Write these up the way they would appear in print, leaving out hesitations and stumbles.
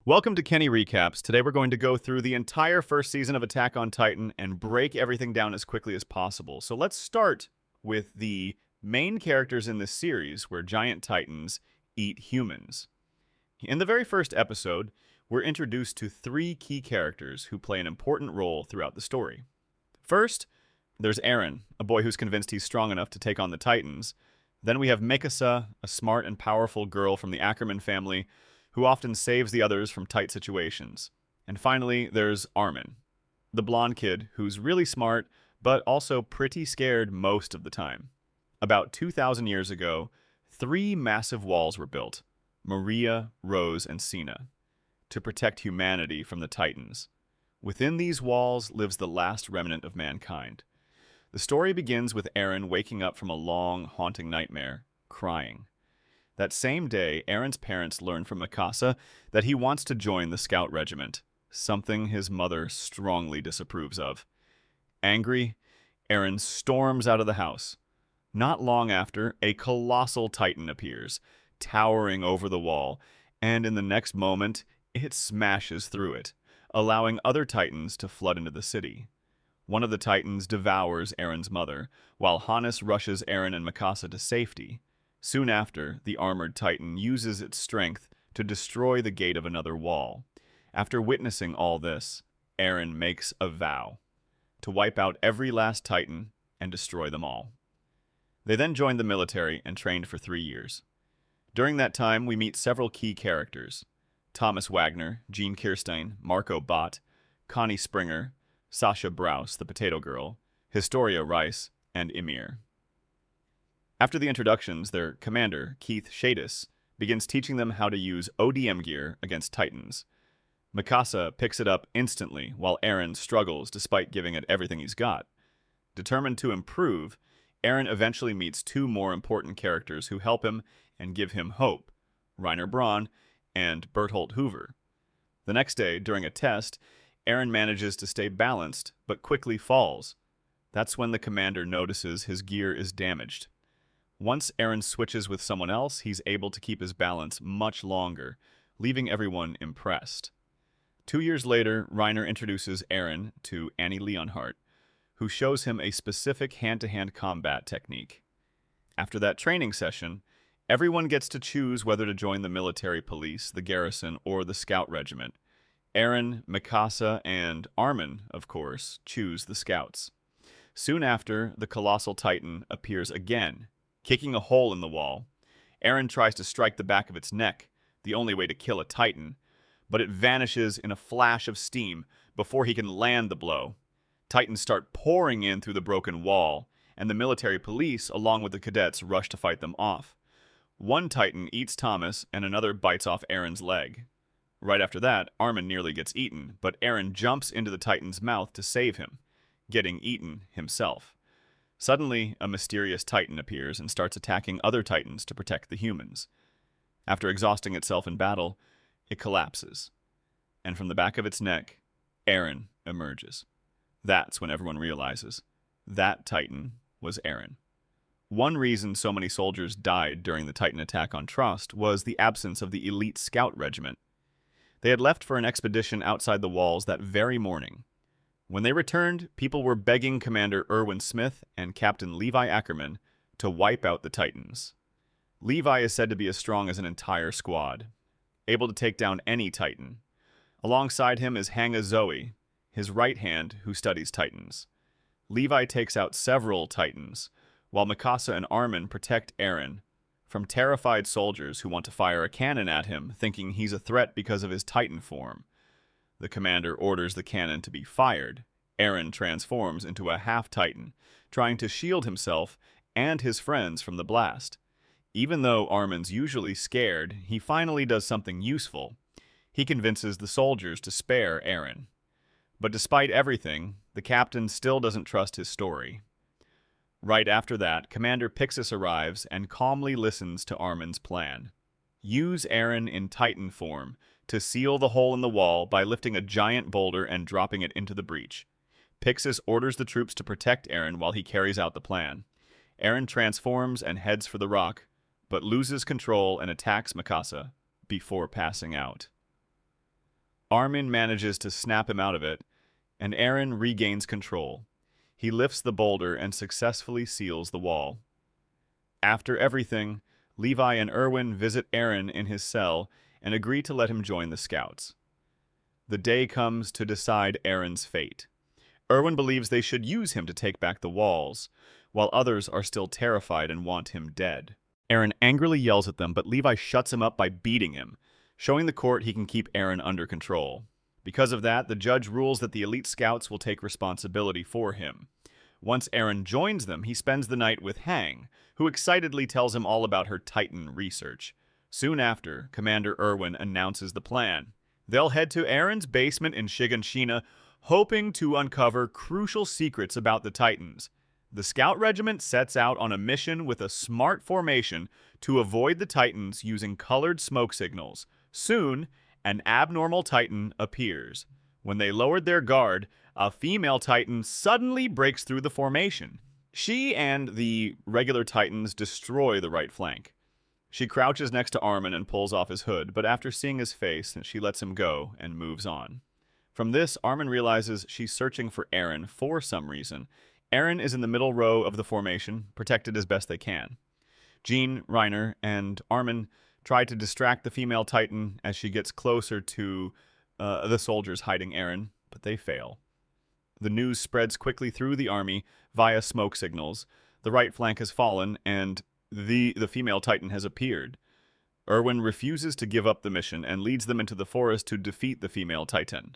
Welcome to Kenny Recaps. Today we're going to go through the entire first season of Attack on Titan and break everything down as quickly as possible. So let's start with the main characters in this series where giant titans eat humans. In the very first episode, we're introduced to three key characters who play an important role throughout the story. First, there's Eren, a boy who's convinced he's strong enough to take on the Titans. Then we have Mikasa, a smart and powerful girl from the Ackerman family who often saves the others from tight situations. And finally, there's Armin, the blonde kid who's really smart, but also pretty scared most of the time. About 2,000 years ago, three massive walls were built, Maria, Rose, and Sina, to protect humanity from the Titans. Within these walls lives the last remnant of mankind. The story begins with Eren waking up from a long, haunting nightmare, crying. That same day, Eren's parents learn from Mikasa that he wants to join the scout regiment, something his mother strongly disapproves of. Angry, Eren storms out of the house. Not long after, a colossal titan appears, towering over the wall, and in the next moment, it smashes through it, allowing other titans to flood into the city. One of the titans devours Eren's mother, while Hannes rushes Eren and Mikasa to safety. Soon after, the armored titan uses its strength to destroy the gate of another wall. After witnessing all this, Eren makes a vow to wipe out every last titan and destroy them all. They then joined the military and trained for 3 years. During that time, we meet several key characters: Thomas Wagner, Jean Kirstein, Marco Bott, Connie Springer, Sasha Brous, the Potato Girl, Historia Rice, and Ymir. After the introductions, their commander, Keith Shadis, begins teaching them how to use ODM gear against Titans. Mikasa picks it up instantly, while Eren struggles despite giving it everything he's got. Determined to improve, Eren eventually meets two more important characters who help him and give him hope: Reiner Braun and Berthold Hoover. The next day, during a test, Eren manages to stay balanced, but quickly falls. That's when the commander notices his gear is damaged. Once Eren switches with someone else, he's able to keep his balance much longer, leaving everyone impressed. 2 years later, Reiner introduces Eren to Annie Leonhardt, who shows him a specific hand-to-hand combat technique. After that training session, everyone gets to choose whether to join the military police, the garrison, or the scout regiment. Eren, Mikasa, and Armin, of course, choose the scouts. Soon after, the Colossal Titan appears again, kicking a hole in the wall. Eren tries to strike the back of its neck, the only way to kill a Titan, but it vanishes in a flash of steam before he can land the blow. Titans start pouring in through the broken wall, and the military police, along with the cadets, rush to fight them off. One Titan eats Thomas, and another bites off Eren's leg. Right after that, Armin nearly gets eaten, but Eren jumps into the Titan's mouth to save him, getting eaten himself. Suddenly, a mysterious Titan appears and starts attacking other Titans to protect the humans. After exhausting itself in battle, it collapses, and from the back of its neck, Eren emerges. That's when everyone realizes that Titan was Eren. One reason so many soldiers died during the Titan attack on Trust was the absence of the elite scout regiment. They had left for an expedition outside the walls that very morning. When they returned, people were begging Commander Erwin Smith and Captain Levi Ackerman to wipe out the Titans. Levi is said to be as strong as an entire squad, able to take down any Titan. Alongside him is Hanga Zoe, his right hand, who studies Titans. Levi takes out several Titans, while Mikasa and Armin protect Eren from terrified soldiers who want to fire a cannon at him, thinking he's a threat because of his Titan form. The commander orders the cannon to be fired. Eren transforms into a half-Titan, trying to shield himself and his friends from the blast. Even though Armin's usually scared, he finally does something useful. He convinces the soldiers to spare Eren. But despite everything, the captain still doesn't trust his story. Right after that, Commander Pixis arrives and calmly listens to Armin's plan. Use Eren in Titan form to seal the hole in the wall by lifting a giant boulder and dropping it into the breach. Pixis orders the troops to protect Eren while he carries out the plan. Eren transforms and heads for the rock, but loses control and attacks Mikasa before passing out. Armin manages to snap him out of it, and Eren regains control. He lifts the boulder and successfully seals the wall. After everything, Levi and Erwin visit Eren in his cell and agree to let him join the scouts. The day comes to decide Eren's fate. Erwin believes they should use him to take back the walls, while others are still terrified and want him dead. Eren angrily yells at them, but Levi shuts him up by beating him, showing the court he can keep Eren under control. Because of that, the judge rules that the elite scouts will take responsibility for him. Once Eren joins them, he spends the night with Hang, who excitedly tells him all about her Titan research. Soon after, Commander Erwin announces the plan. They'll head to Eren's basement in Shiganshina, hoping to uncover crucial secrets about the Titans. The scout regiment sets out on a mission with a smart formation to avoid the Titans using colored smoke signals. Soon, an abnormal Titan appears. When they lowered their guard, a female Titan suddenly breaks through the formation. She and the regular Titans destroy the right flank. She crouches next to Armin and pulls off his hood, but after seeing his face, she lets him go and moves on. From this, Armin realizes she's searching for Eren for some reason. Eren is in the middle row of the formation, protected as best they can. Jean, Reiner, and Armin try to distract the female Titan as she gets closer to the soldiers hiding Eren, but they fail. The news spreads quickly through the army via smoke signals. The right flank has fallen, and the female Titan has appeared. Erwin refuses to give up the mission and leads them into the forest to defeat the female Titan.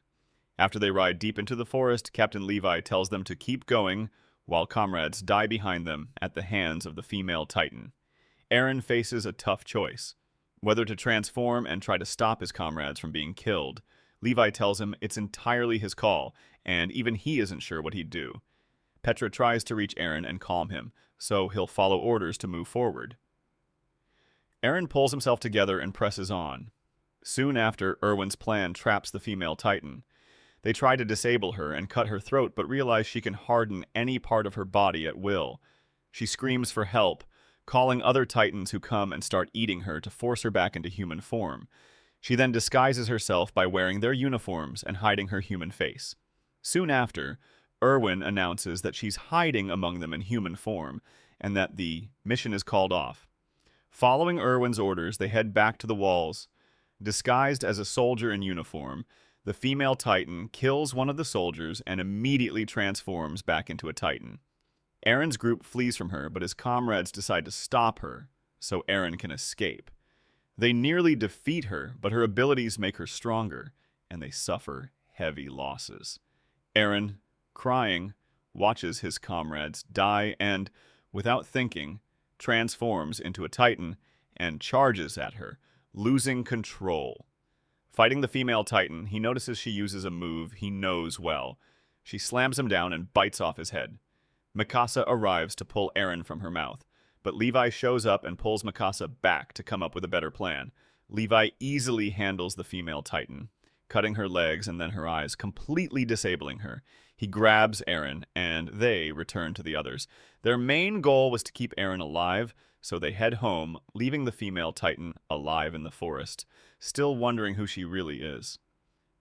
After they ride deep into the forest, Captain Levi tells them to keep going while comrades die behind them at the hands of the female Titan. Eren faces a tough choice, whether to transform and try to stop his comrades from being killed. Levi tells him it's entirely his call, and even he isn't sure what he'd do. Petra tries to reach Eren and calm him, so he'll follow orders to move forward. Eren pulls himself together and presses on. Soon after, Erwin's plan traps the female Titan. They try to disable her and cut her throat, but realize she can harden any part of her body at will. She screams for help, calling other Titans who come and start eating her to force her back into human form. She then disguises herself by wearing their uniforms and hiding her human face. Soon after, Erwin announces that she's hiding among them in human form, and that the mission is called off. Following Erwin's orders, they head back to the walls. Disguised as a soldier in uniform, the female Titan kills one of the soldiers and immediately transforms back into a Titan. Eren's group flees from her, but his comrades decide to stop her, so Eren can escape. They nearly defeat her, but her abilities make her stronger, and they suffer heavy losses. Eren, crying, watches his comrades die and, without thinking, transforms into a Titan and charges at her, losing control. Fighting the female Titan, he notices she uses a move he knows well. She slams him down and bites off his head. Mikasa arrives to pull Eren from her mouth, but Levi shows up and pulls Mikasa back to come up with a better plan. Levi easily handles the female Titan, cutting her legs and then her eyes, completely disabling her. He grabs Eren, and they return to the others. Their main goal was to keep Eren alive, so they head home, leaving the female Titan alive in the forest, still wondering who she really is.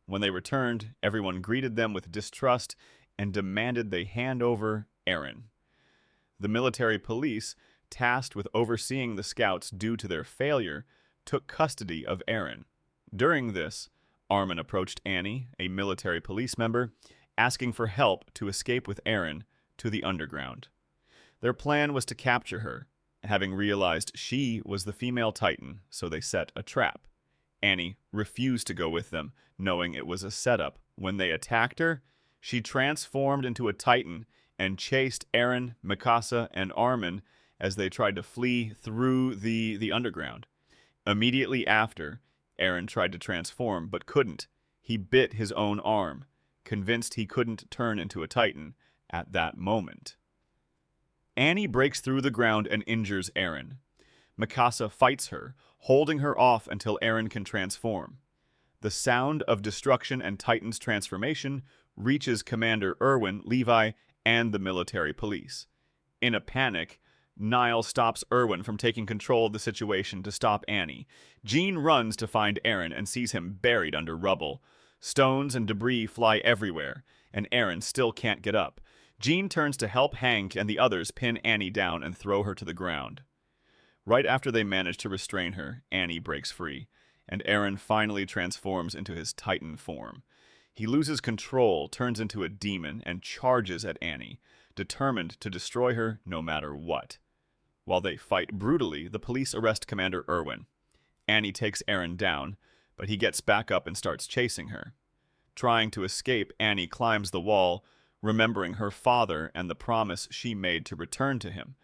When they returned, everyone greeted them with distrust and demanded they hand over Eren. The military police, tasked with overseeing the scouts due to their failure, took custody of Eren. During this, Armin approached Annie, a military police member, asking for help to escape with Eren to the underground. Their plan was to capture her, having realized she was the female Titan, so they set a trap. Annie refused to go with them, knowing it was a setup. When they attacked her, she transformed into a Titan and chased Eren, Mikasa, and Armin as they tried to flee through the underground. Immediately after, Eren tried to transform, but couldn't. He bit his own arm, convinced he couldn't turn into a Titan at that moment. Annie breaks through the ground and injures Eren. Mikasa fights her, holding her off until Eren can transform. The sound of destruction and Titan's transformation reaches Commander Erwin, Levi, and the military police. In a panic, Nile stops Erwin from taking control of the situation to stop Annie. Jean runs to find Eren and sees him buried under rubble. Stones and debris fly everywhere, and Eren still can't get up. Jean turns to help Hank and the others pin Annie down and throw her to the ground. Right after they manage to restrain her, Annie breaks free, and Eren finally transforms into his Titan form. He loses control, turns into a demon, and charges at Annie, determined to destroy her no matter what. While they fight brutally, the police arrest Commander Erwin. Annie takes Eren down, but he gets back up and starts chasing her. Trying to escape, Annie climbs the wall, remembering her father and the promise she made to return to him.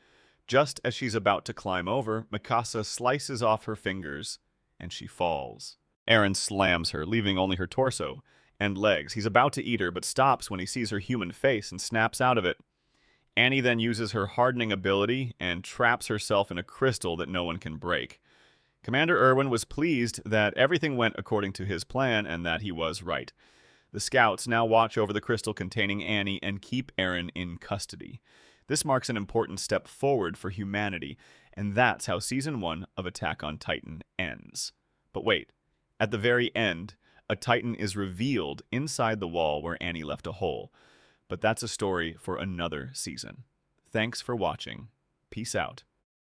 Just as she's about to climb over, Mikasa slices off her fingers, and she falls. Eren slams her, leaving only her torso and legs. He's about to eat her, but stops when he sees her human face and snaps out of it. Annie then uses her hardening ability and traps herself in a crystal that no one can break. Commander Erwin was pleased that everything went according to his plan and that he was right. The scouts now watch over the crystal containing Annie and keep Eren in custody. This marks an important step forward for humanity, and that's how Season 1 of Attack on Titan ends. But wait, at the very end, a Titan is revealed inside the wall where Annie left a hole. But that's a story for another season. Thanks for watching. Peace out.